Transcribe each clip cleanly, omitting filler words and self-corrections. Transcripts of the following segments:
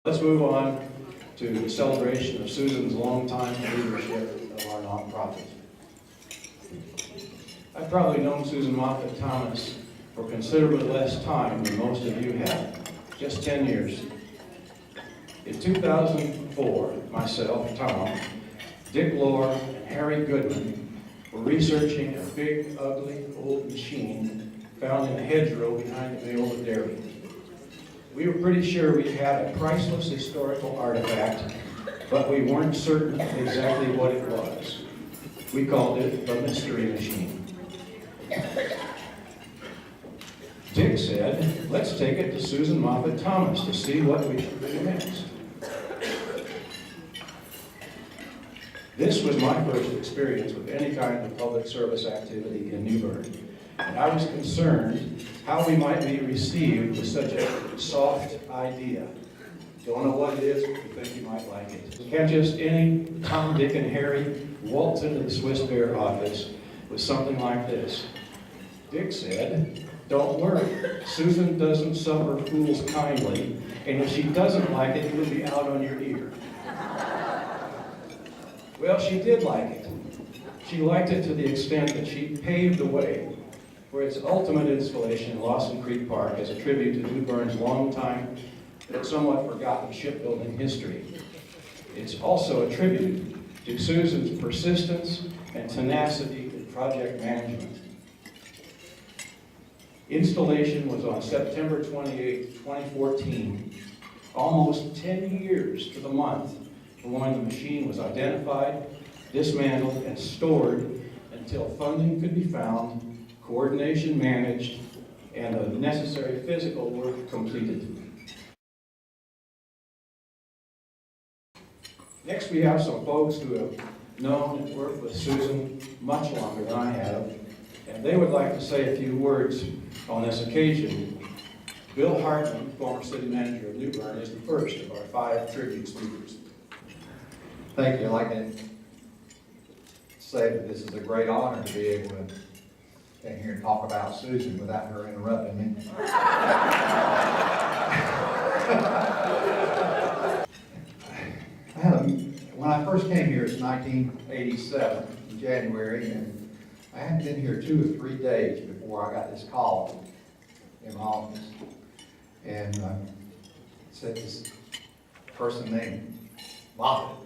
Let's move on to the celebration of Susan's longtime leadership of our nonprofit. I've probably known Susan Moffett Thomas for considerably less time than most of you have, just 10 years. In 2004, myself, Tom, Dick Lohr, and Harry Goodman were researching a big, ugly, old machine found in a hedgerow behind the Mayola Dairy. We were pretty sure we had a priceless historical artifact, but we weren't certain exactly what it was. We called it the Mystery Machine. Dick said, let's take it to Susan Moffett Thomas to see what we should do next. This was my first experience with any kind of public service activity in New Bern, and I was concerned how we might be received with such a soft idea. Don't know what it is, but we think you might like it. Can't just any Tom, Dick, and Harry waltz into the Swiss Bear office with something like this. Dick said, don't worry, Susan doesn't suffer fools kindly, and if she doesn't like it, it'll be out on your ear. Well, she did like it. She liked it to the extent that she paved the way for its ultimate installation in Lawson Creek Park as a tribute to New Bern's long-time but somewhat forgotten shipbuilding history. It's also a tribute to Susan's persistence and tenacity in project management. Installation was on September 28, 2014, almost 10 years to the month from when the machine was identified, dismantled, and stored until funding could be found, coordination managed, and the necessary physical work completed. Next, we have some folks who have known and worked with Susan much longer than I have, and they would like to say a few words on this occasion. Bill Hartman, former city manager of New Bern, is the first of our 5 tribute speakers. Thank you. I'd like to say that this is a great honor to be able to stand here and talk about Susan without her interrupting me. When I first came here, it's 1987, in January, and I hadn't been here 2 or 3 days before I got this call in my office. And said this person named Moffett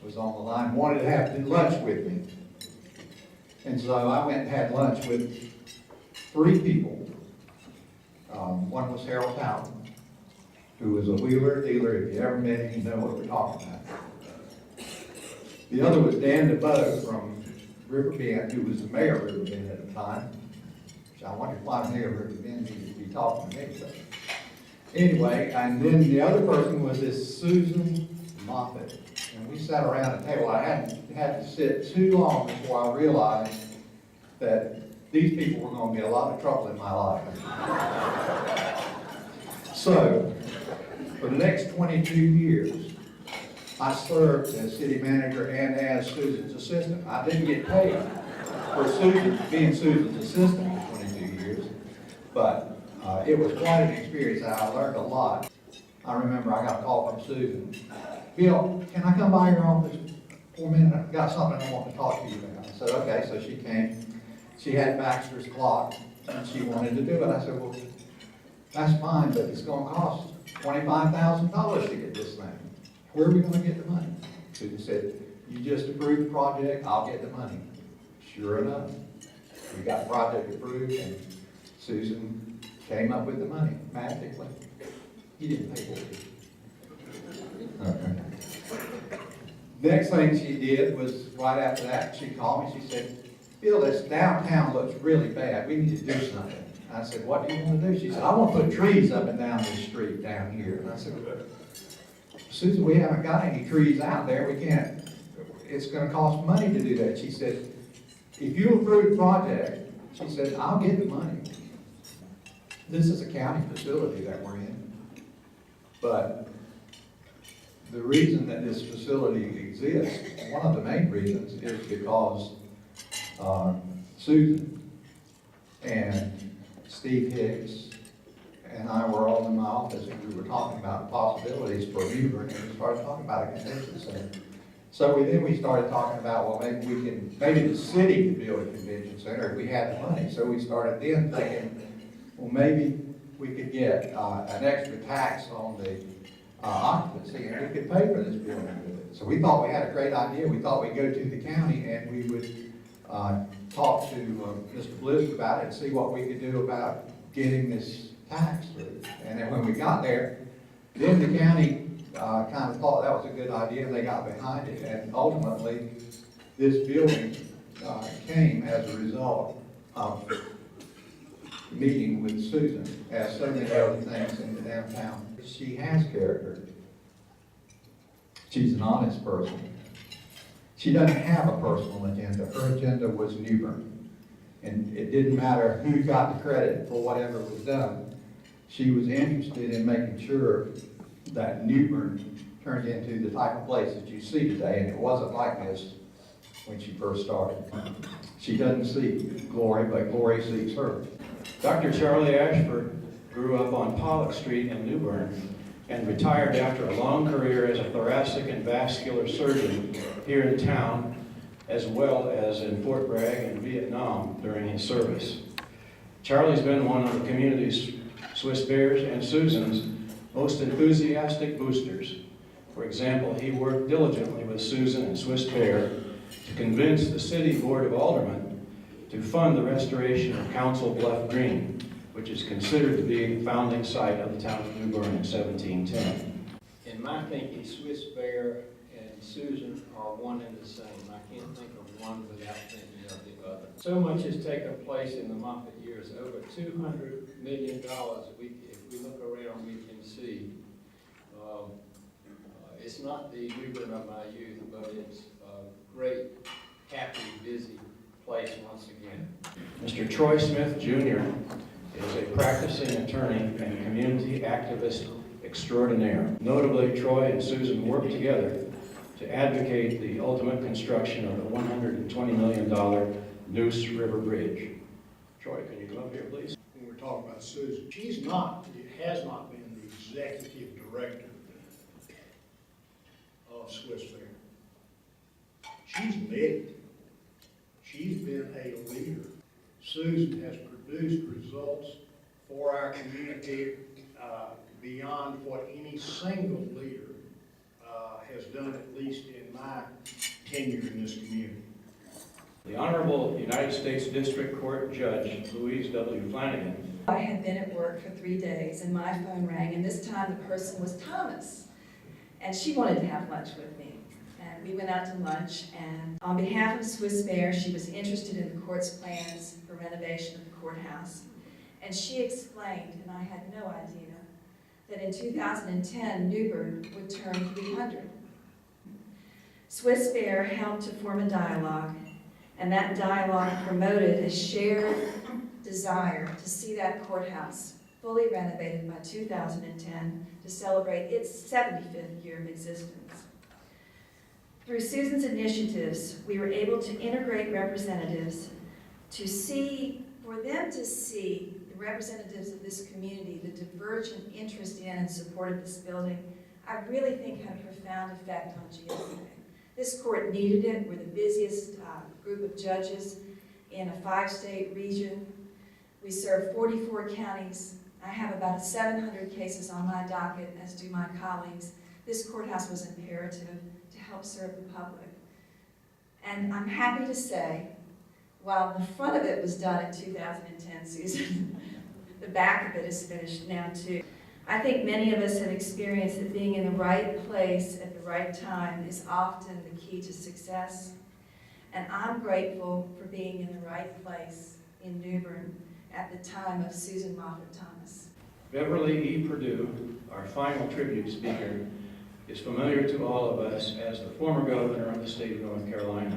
was on the line, wanted to have lunch with me. And so I went and had lunch with 3 people. One was Harold Houghton, who was a wheeler dealer. If you ever met him, you know what we're talking about. The other was Dan DeBoe from Riverbend, who was the mayor of Riverbend at the time. Which I wondered why the mayor of Riverbend needed to be talking to me. But anyway, and then the other person was this Susan Moffett. And we sat around a table. I hadn't had to sit too long before I realized that these people were going to be a lot of trouble in my life. So, for the next 22 years, I served as city manager and as Susan's assistant. I didn't get paid for being Susan's assistant for 22 years, but it was quite an experience. I learned a lot. I remember I got a call from Susan. Bill, can I come by your office for a minute? I've got something I want to talk to you about. I said, okay, so she came. She had Baxter's clock, and she wanted to do it. I said, well, that's fine, but it's going to cost $25,000 to get this thing. Where are we going to get the money? Susan said, you just approved the project, I'll get the money. Sure enough, we got the project approved, and Susan came up with the money magically. He didn't pay for it. Okay. Next thing she did was, right after that, she called me. She said, Bill, this downtown looks really bad. We need to do something. I said, what do you want to do? She said, I want to put trees up and down this street down here. And I said, Susan, we haven't got any trees out there. We can't. It's going to cost money to do that. She said, if you approve the project, she said, I'll get the money. This is a county facility that we're in. But the reason that this facility exists, one of the main reasons, is because Susan and Steve Hicks and I were all in my office, and we were talking about possibilities for New Bern, and we started talking about a convention center. So we started talking about, well, maybe the city could build a convention center if we had the money. So we started then thinking, well, maybe we could get an extra tax on the occupancy, and we could pay for this building with it. So we thought we had a great idea. We thought we'd go to the county and we would talk to Mr. Bliss about it and see what we could do about getting this tax through. And then when we got there, then the county kind of thought that was a good idea, and they got behind it. And ultimately, this building came as a result of meeting with Susan, as so many other things in the downtown. She has character. She's an honest person. She doesn't have a personal agenda. Her agenda was New Bern. And it didn't matter who got the credit for whatever was done. She was interested in making sure that New Bern turned into the type of place that you see today, and it wasn't like this when she first started. She doesn't seek glory, but glory seeks her. Dr. Charlie Ashford grew up on Pollock Street in New Bern and retired after a long career as a thoracic and vascular surgeon here in town, as well as in Fort Bragg and Vietnam during his service. Charlie's been one of the community's, Swiss Bears and Susan's, most enthusiastic boosters. For example, he worked diligently with Susan and Swiss Bear to convince the City Board of Aldermen to fund the restoration of Council Bluff Green, which is considered to be the founding site of the town of New Bern in 1710. In my thinking, Swiss Bear and Susan are one and the same. I can't think of one without thinking of the other. So much has taken place in the Moffett years, over $200 million. If we look around, we can see. It's not the New Bern of my youth, but it's a great, happy, busy place once again. Mr. Troy Smith, Jr. is a practicing attorney and community activist extraordinaire. Notably, Troy and Susan worked together to advocate the ultimate construction of the $120 million Neuse River Bridge. Troy, can you come up here, please? When we're talking about Susan, has not been the executive director of Swiss Bear. She's led it. She's been a leader. Susan has produced results for our community beyond what any single leader has done, at least in my tenure in this community. The Honorable United States District Court Judge Louise W. Flanagan. I had been at work for 3 days and my phone rang, and this time the person was Thomas. And she wanted to have lunch with me. And we went out to lunch, and on behalf of Swiss Bear, she was interested in the court's plans for renovation of the courthouse. And she explained, and I had no idea, that in 2010, New Bern would turn 300. Swiss Bear helped to form a dialogue, and that dialogue promoted a shared desire to see that courthouse fully renovated by 2010 to celebrate its 75th year of existence. Through Susan's initiatives, we were able to integrate representatives for them to see the representatives of this community, the divergent interest in and support of this building, I really think had a profound effect on GSA. This court needed it. We're the busiest group of judges in a 5-state region. We serve 44 counties. I have about 700 cases on my docket, as do my colleagues. This courthouse was imperative to help serve the public. And I'm happy to say, while the front of it was done in 2010, Susan, the back of it is finished now too. I think many of us have experienced that being in the right place at the right time is often the key to success. And I'm grateful for being in the right place in New Bern at the time of Susan Moffett Thomas. Beverly E. Perdue, our final tribute speaker, is familiar to all of us as the former governor of the state of North Carolina.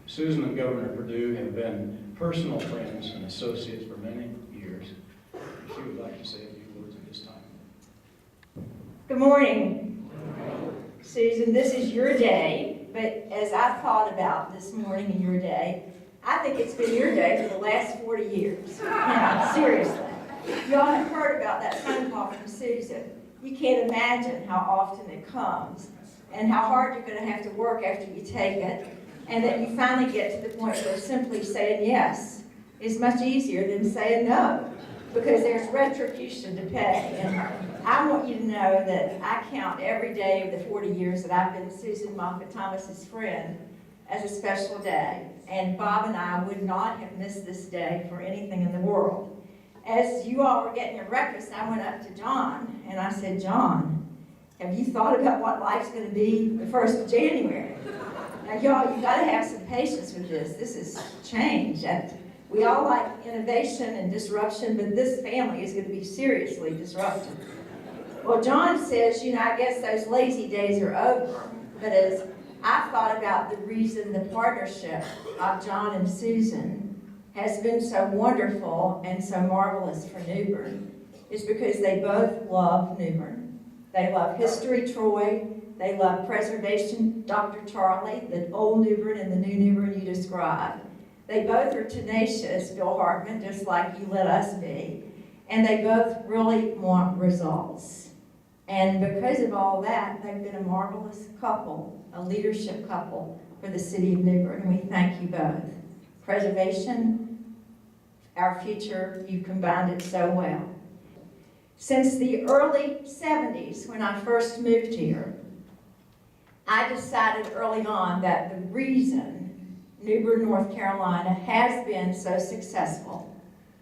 Susan and Governor Perdue have been personal friends and associates for many years. She would like to say a few words at this time. Good morning. Susan, this is your day, but as I thought about this morning and your day, I think it's been your day for the last 40 years. No, seriously. Y'all have heard about that phone call from Susan. You can't imagine how often it comes and how hard you're going to have to work after you take it, and that you finally get to the point where simply saying yes is much easier than saying no, because there's retribution to pay. And I want you to know that I count every day of the 40 years that I've been Susan Moffett Thomas's friend as a special day. And Bob and I would not have missed this day for anything in the world. As you all were getting your breakfast, I went up to John and I said, John, have you thought about what life's going to be the 1st of January? Now, y'all, you got to have some patience with this. This is change. And we all like innovation and disruption, but this family is going to be seriously disrupted. Well, John says, I guess those lazy days are over. But as I thought about the reason the partnership of John and Susan has been so wonderful and so marvelous for New Bern, is because they both love New Bern. They love History Troy. They love preservation, Dr. Charlie, the old New Bern and the new New Bern you described. They both are tenacious, Bill Hartman, just like you let us be. And they both really want results. And because of all that, they've been a marvelous couple, a leadership couple for the city of New Bern, and we thank you both. Preservation, our future, you combined it so well. Since the early 70s, when I first moved here, I decided early on that the reason New Bern, North Carolina has been so successful,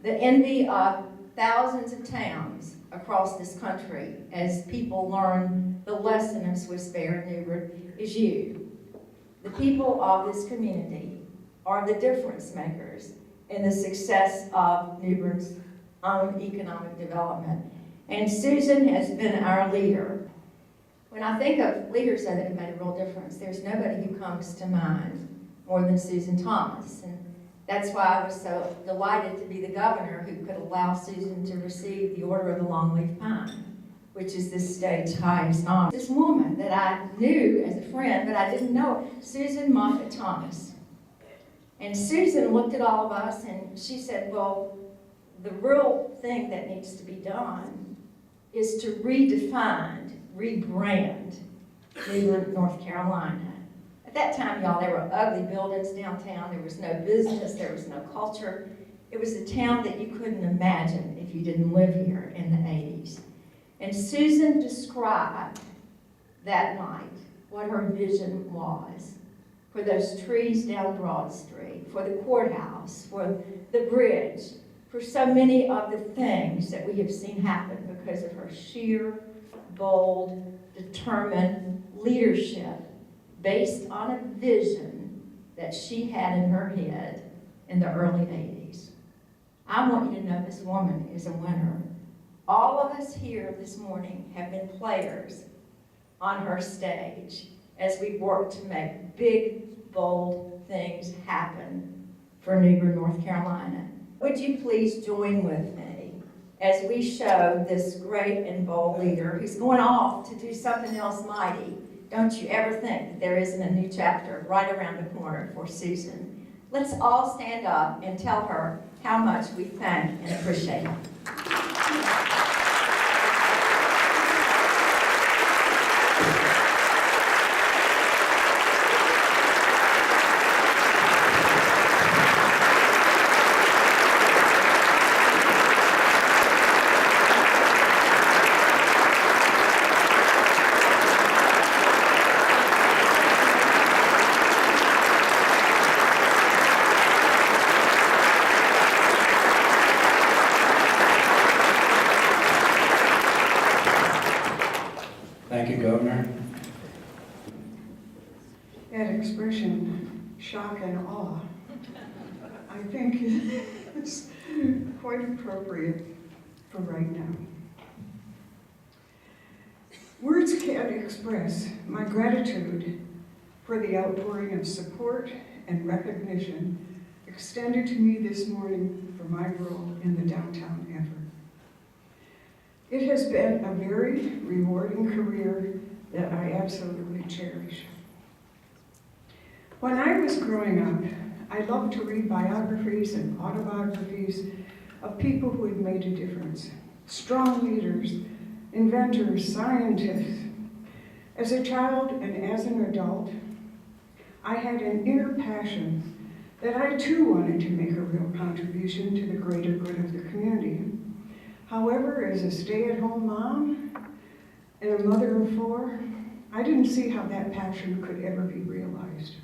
the envy of thousands of towns across this country as people learn the lesson of Swiss Bear and New Bern, is you. The people of this community are the difference makers in the success of New Bern's own economic development. And Susan has been our leader. When I think of leaders that have made a real difference, there's nobody who comes to mind more than Susan Thomas. And that's why I was so delighted to be the governor who could allow Susan to receive the Order of the Longleaf Pine, which is this state's highest honor. This woman that I knew as a friend, but I didn't know, Susan Moffett Thomas. And Susan looked at all of us and she said, well, the real thing that needs to be done is to redefine, rebrand New Bern, North Carolina. At that time, y'all, there were ugly buildings downtown. There was no business. There was no culture. It was a town that you couldn't imagine if you didn't live here in the 80s. And Susan described that night what her vision was for those trees down Broad Street, for the courthouse, for the bridge, for so many of the things that we have seen happen because of her sheer, bold, determined leadership based on a vision that she had in her head in the early 80s. I want you to know this woman is a winner. All of us here this morning have been players on her stage as we work to make big, bold things happen for New Bern, North Carolina. Would you please join with me as we show this great and bold leader who's going off to do something else mighty? Don't you ever think that there isn't a new chapter right around the corner for Susan. Let's all stand up and tell her how much we thank and appreciate her. Thank you, Governor. That expression, shock and awe, I think is quite appropriate for right now. Words can't express my gratitude for the outpouring of support and recognition extended to me this morning for my role in the downtown effort. It has been a very rewarding career that I absolutely cherish. When I was growing up, I loved to read biographies and autobiographies of people who had made a difference. Strong leaders, inventors, scientists. As a child and as an adult, I had an inner passion that I too wanted to make a real contribution to the greater good of the community. However, as a stay-at-home mom and a mother of 4, I didn't see how that passion could ever be realized.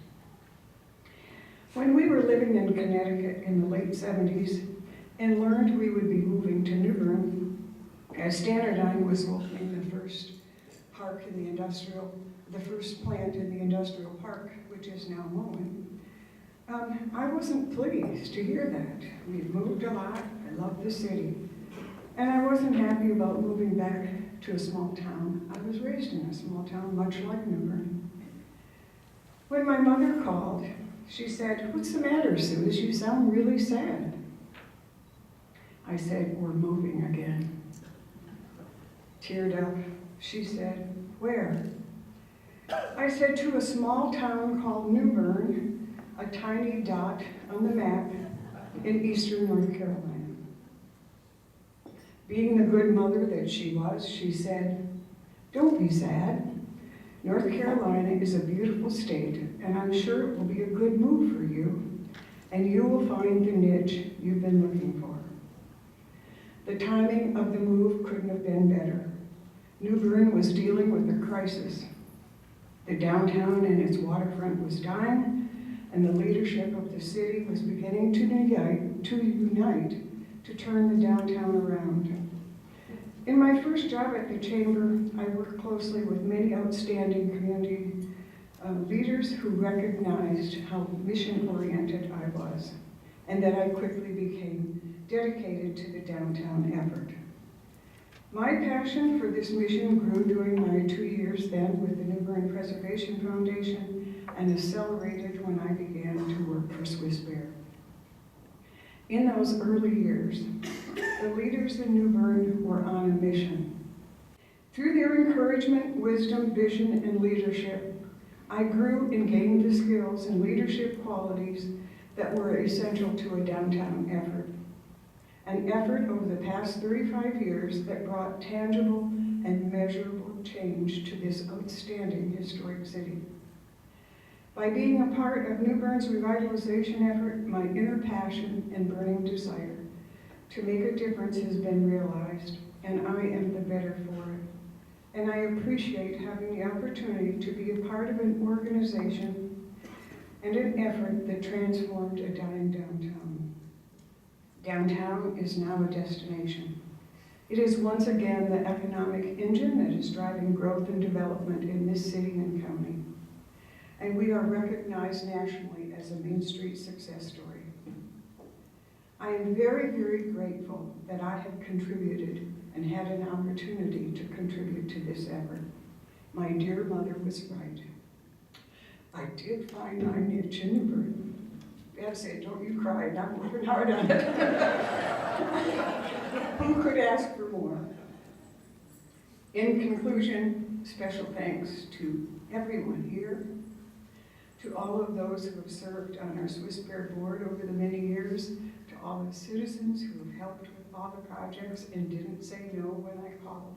When we were living in Connecticut in the late 70s and learned we would be moving to New Bern, as Standardine was opening the first park in the first plant in the industrial park, which is now Moen, I wasn't pleased to hear that. We'd moved a lot, I loved the city, and I wasn't happy about moving back to a small town. I was raised in a small town, much like New Bern. When my mother called, she said, "What's the matter, Suze? You sound really sad." I said, "We're moving again." Teared up, she said, "Where?" I said, "To a small town called New Bern, a tiny dot on the map in eastern North Carolina." Being the good mother that she was, she said, "Don't be sad. North Carolina is a beautiful state, and I'm sure it will be a good move for you, and you will find the niche you've been looking for." The timing of the move couldn't have been better. New Bern was dealing with a crisis. The downtown and its waterfront was dying, and the leadership of the city was beginning to unite to turn the downtown around. In my first job at the Chamber, I worked closely with many outstanding community leaders who recognized how mission-oriented I was, and that I quickly became dedicated to the downtown effort. My passion for this mission grew during my 2 years then with the New Bern Preservation Foundation and accelerated when I began to work for Swiss Bear. In those early years, the leaders in New Bern were on a mission. Through their encouragement, wisdom, vision, and leadership, I grew and gained the skills and leadership qualities that were essential to a downtown effort. An effort over the past 35 years that brought tangible and measurable change to this outstanding historic city. By being a part of New Bern's revitalization effort, my inner passion and burning desire to make a difference has been realized, and I am the better for it. And I appreciate having the opportunity to be a part of an organization and an effort that transformed a dying downtown. Downtown is now a destination. It is once again the economic engine that is driving growth and development in this city and county. And we are recognized nationally as a Main Street success story. I am very, very grateful that I have contributed and had an opportunity to contribute to this effort. My dear mother was right. I did find my niche in New Bern. Dad said, "Don't you cry, and I'm working hard on it." Who could ask for more? In conclusion, special thanks to everyone here, to all of those who have served on our Swiss Bear board over the many years, to all the citizens who have helped with all the projects and didn't say no when I called.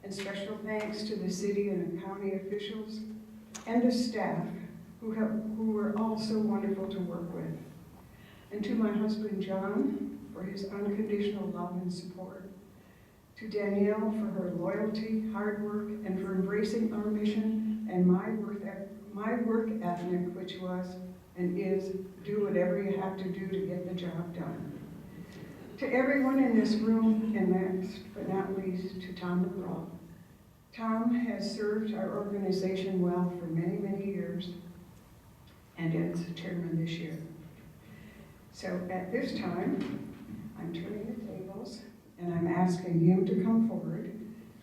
And special thanks to the city and the county officials and the staff who were all so wonderful to work with. And to my husband, John, for his unconditional love and support. To Danielle for her loyalty, hard work, and for embracing our mission and my work ethic, which was and is do whatever you have to do to get the job done. To everyone in this room, and last but not least, to Tom McGraw. Tom has served our organization well for many, many years, and as chairman this year. So at this time, I'm turning the tables, and I'm asking him to come forward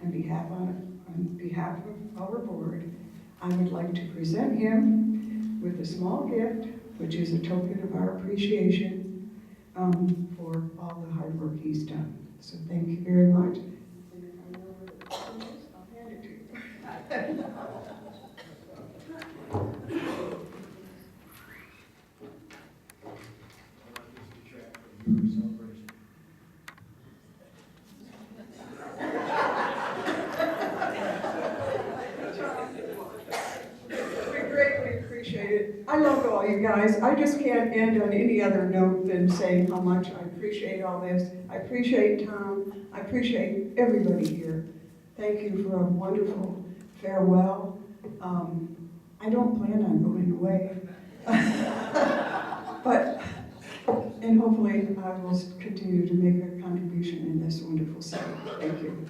on behalf of our board. I would like to present him with a small gift, which is a token of our appreciation for all the hard work he's done. So thank you very much. And if I know where the pen is, I'll hand it to you. I love all you guys. I just can't end on any other note than saying how much I appreciate all this. I appreciate Tom. I appreciate everybody here. Thank you for a wonderful farewell. I don't plan on going away. And hopefully I will continue to make a contribution in this wonderful city. Thank you.